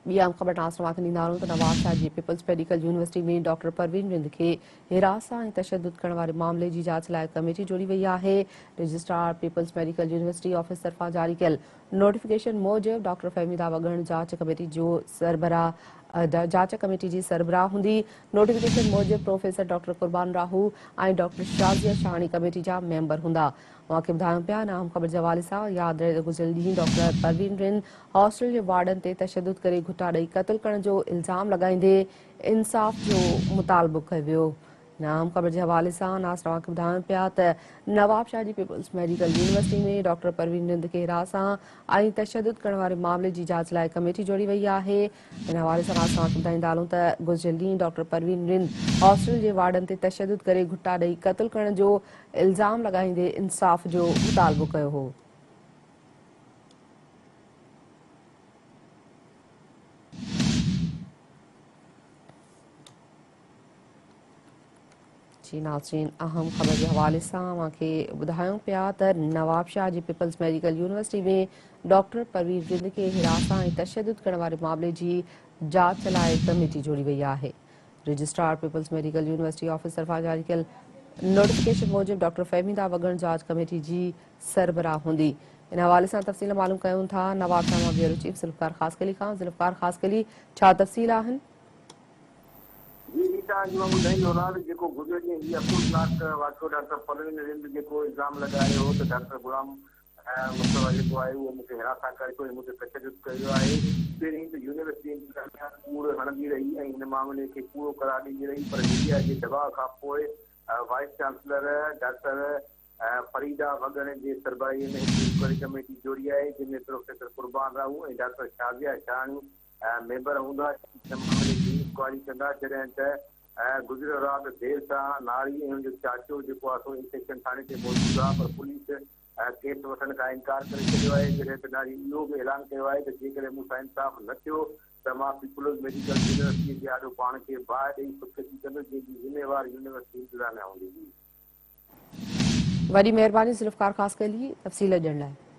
ॿी ख़बर नाज़रीन खे ॾींदा आहियूं त Nawab Shah ji peoples medical university में डॉक्टर परवीन रिंद खे हिरासत ऐं तशद्दुद करण वारे मामले जी जांच लाइ कमेटी जोड़ी वई आहे। Registrar people's medical university office तरफ़ां जारी कयल नोटिफिकेशन मूजिबि डॉक्टर फहमीदा वगण जांच कमेटी जी सरबराह हूंदी। नोटिफिकेशन मूजिबि प्रोफेसर डॉक्टर कुर्बान राहू ऐं डॉक्टर शाज़िया शाहानी कमेटी जा मेंबर हूंदा। मूंखे ॿुधायूं पिया न ख़बर जे हवाले सां यादि रहे गुज़िरियल ॾींहुं डॉक्टर परवीन रिंद हॉस्टल जे वार्डन ते तशद्दुद करे घुटा ॾेई क़त्ल करण जो इल्ज़ाम लॻाईंदे इंसाफ़ जो मुतालबो कयो वियो। नाम ख़बर जे हवाले सां नाज़रीन खे ॿुधायूं पिया त Nawab Shah ji peoples medical university में डॉक्टर परवीन रिंद खे हिरासत ऐं तशद्दुद करण वारे मामले जी जांच लाइ कमेटी जोड़ी वई आहे। इन हवाले सां नाज़रीन खे ॿुधाईंदा हलूं त गुज़िरियल ॾींहुं डॉक्टर परवीन रिंद हॉस्टल जे वार्डन ते तशद्दुद करे घुटा ॾेई क़त्ल करण जो इल्ज़ाम लॻाईंदे इंसाफ़ जो मुतालबो कयो हो। जी नाज़रीन अहम ख़बर जे हवाले सां मूंखे ॿुधायूं पिया त Nawab Shah ji peoples medical university में डॉक्टर परवीन रिंद खे हिरासत ऐं तशद्दुद करण वारे मामले जी जांच लाइ कमेटी जोड़ी वई आहे। Registrar people's medical university office तरफ़ां जारी कयल नोटिफिकेशन मूजिबि डॉक्टर फहमीदा वगण जांच कमेटी जी सरबराह हूंदी। इन हवाले सां तफ़सील मालूम कयूं था नवाब शाह मां ब्यूरो चीफ ज़ुल्फ़िकार ख़ासकली खां। ज़ुल्फ़िकार ख़ासकली छा तफ़सील आहिनि? जी जो ॿुधाईंदो रहां जेको गुज़िरियल ॾींहुं हीउ अफ़सोसनाक वाक़ियो डॉक्टर परवीन रिंद जेको इल्ज़ाम लगायो हो त डॉक्टर गुलाम मुस्तफ़ा जेको आहे उहो मूंखे हिरासत करे थो ऐं मूंखे तशद्दुद कयो आहे। पहिरीं त यूनिवर्सिटी इंतज़ामिया कूड़ हणंदी रही ऐं हिन मामले खे पूरो करार ॾींदी रही, पर मीडिया जे दबाव खां पोइ वाइस चांसलर डॉक्टर फरीदा वगण जे सरबराही में हिकु इंक्वायरी कमेटी जोड़ी आहे जंहिंमें प्रोफेसर कुर्बान राहू ऐं डॉक्टर शाज़िया शाहानी मेंबर हूंदा। हिन मामले जी इंक्वायरी कंदा जॾहिं त गुज़िरियल राति देरि सां नारी ऐं हुनजो चाचो जेको आहे सो इंस्पेक्शन थाणे ते मौजूदु आहे, पर पुलिस केस वठण खां इनकार करे छॾियो आहे। जॾहिं त नारी इहो बि ऐलान कयो आहे त जेकॾहिं मूंसां इंसाफ़ न थियो त मां पीपल्स मेडिकल यूनिवर्सिटी जे ॾाढो पाण खे बाहि ॾेई ख़ुदकुशी कंदुसि, जंहिंजी ज़िम्मेवार यूनिवर्सिटी इंतज़ामिया हूंदी। वॾी महिरबानी ज़ुल्फ़िकार ख़ासकली तफ़सील ॾियण लाइ।